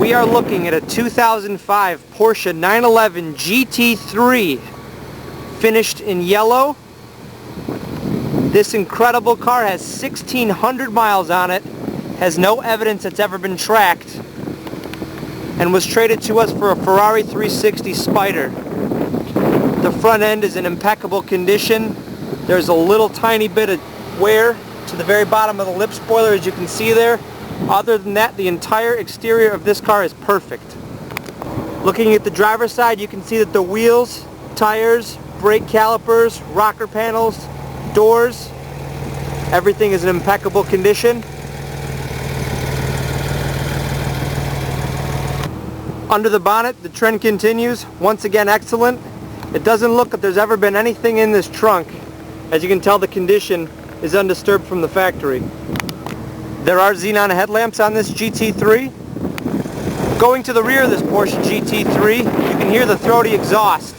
we are looking at a 2005 Porsche 911 GT3 finished in yellow. This incredible car has 1,600 miles on it, has no evidence it's ever been tracked, and was traded to us for a Ferrari 360 Spider. The front end is in impeccable condition. There's a little tiny bit of wear to the very bottom of the lip spoiler, as you can see there. Other than that, the entire exterior of this car is perfect. Looking at the driver's side, you can see that the wheels, tires, brake calipers, rocker panels, doors, everything is in impeccable condition. Under the bonnet, the trend continues. Once again, excellent. It doesn't look like there's ever been anything in this trunk. As you can tell, the condition is undisturbed from the factory. There are xenon headlamps on this GT3. Going to the rear of this Porsche GT3, you can hear the throaty exhaust.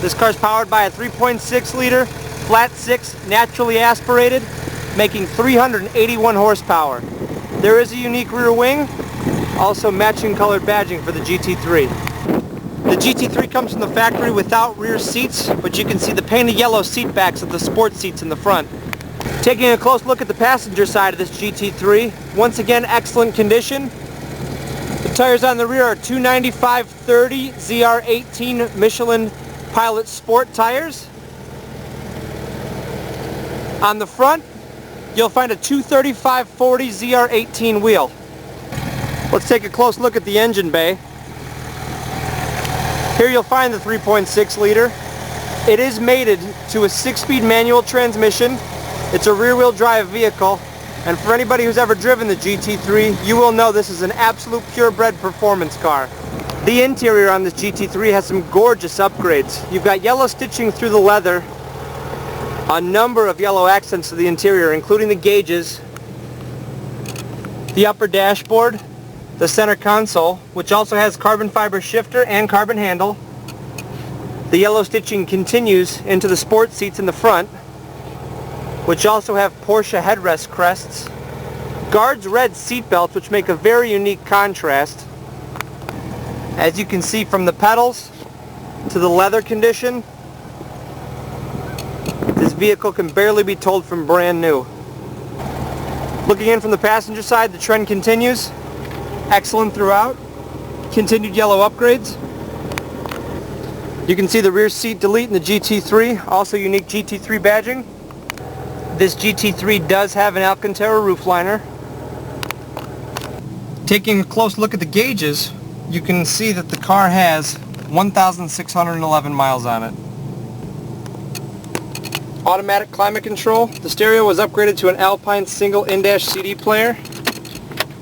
This car is powered by a 3.6 liter flat 6 naturally aspirated, making 381 horsepower. There is a unique rear wing, also matching colored badging for the GT3. The GT3 comes from the factory without rear seats, but you can see the painted yellow seat backs of the sport seats in the front. Taking a close look at the passenger side of this GT3, once again excellent condition. The tires on the rear are 295/30 ZR18 Michelin Pilot Sport tires. On the front, you'll find a 235/40 ZR18 wheel. Let's take a close look at the engine bay. Here you'll find the 3.6 liter. It is mated to a 6-speed manual transmission. It's a rear-wheel drive vehicle, and for anybody who's ever driven the GT3, you will know this is an absolute purebred performance car. The interior on this GT3 has some gorgeous upgrades. You've got yellow stitching through the leather, a number of yellow accents to the interior, including the gauges, the upper dashboard, the center console, which also has carbon fiber shifter and carbon handle. The yellow stitching continues into the sport seats in the front, which also have Porsche headrest crests. Guards red seat belts, which make a very unique contrast. As you can see from the pedals to the leather condition, this vehicle can barely be told from brand new. Looking in from the passenger side, the trend continues. Excellent throughout. Continued yellow upgrades. You can see the rear seat delete in the GT3, also unique GT3 badging. This GT3 does have an Alcantara roofliner. Taking a close look at the gauges, you can see that the car has 1,611 miles on it. Automatic climate control. The stereo was upgraded to an Alpine single in-dash CD player.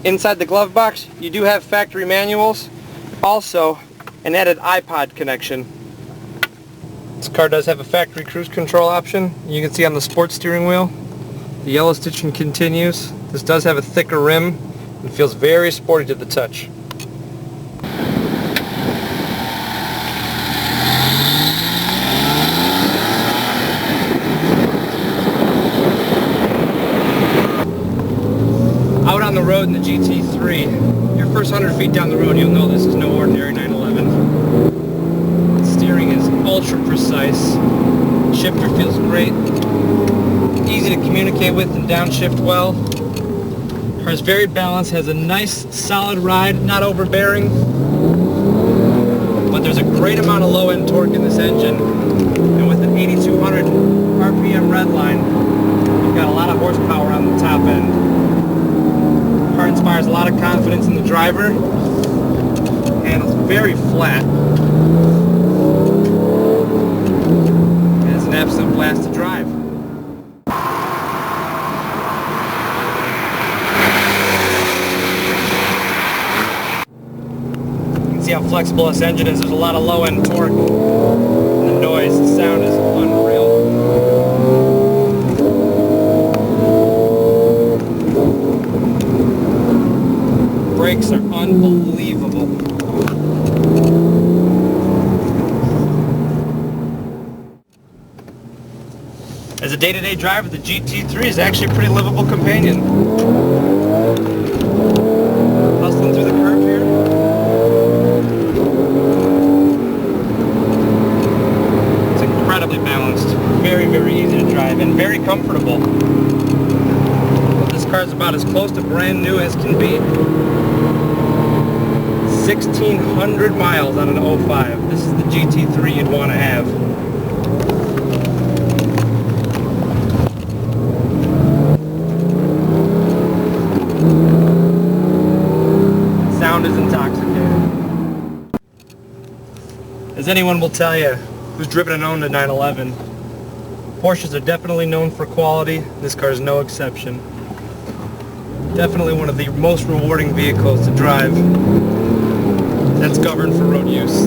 Inside the glove box, you do have factory manuals, also an added iPod connection. This car does have a factory cruise control option. You can see on the sports steering wheel, the yellow stitching continues. This does have a thicker rim and feels very sporty to the touch. Out on the road in the GT3, your first 100 feet down the road, you'll know this is no ordinary 911. Steering is ultra precise. Shifter feels great. Easy to communicate with and downshift well. Car is very balanced, has a nice solid ride, not overbearing. But there's a great amount of low-end torque in this engine. And with an 8,200 RPM redline, you've got a lot of horsepower on the top end. The car inspires a lot of confidence in the driver. Handles very flat. An absolute blast to drive. You can see how flexible this engine is. There's a lot of low-end torque. The noise, the sound is unreal. Brakes are unbelievable. As a day-to-day driver, the GT3 is actually a pretty livable companion. Hustling going through the curve here. It's incredibly balanced, very, very easy to drive and very comfortable. This car's about as close to brand new as can be. 1,600 miles on an 05. This is the GT3 you'd want to have. Sound is intoxicating. As anyone will tell you who's driven and owned a 911, Porsches are definitely known for quality. This car is no exception. Definitely one of the most rewarding vehicles to drive that's governed for road use.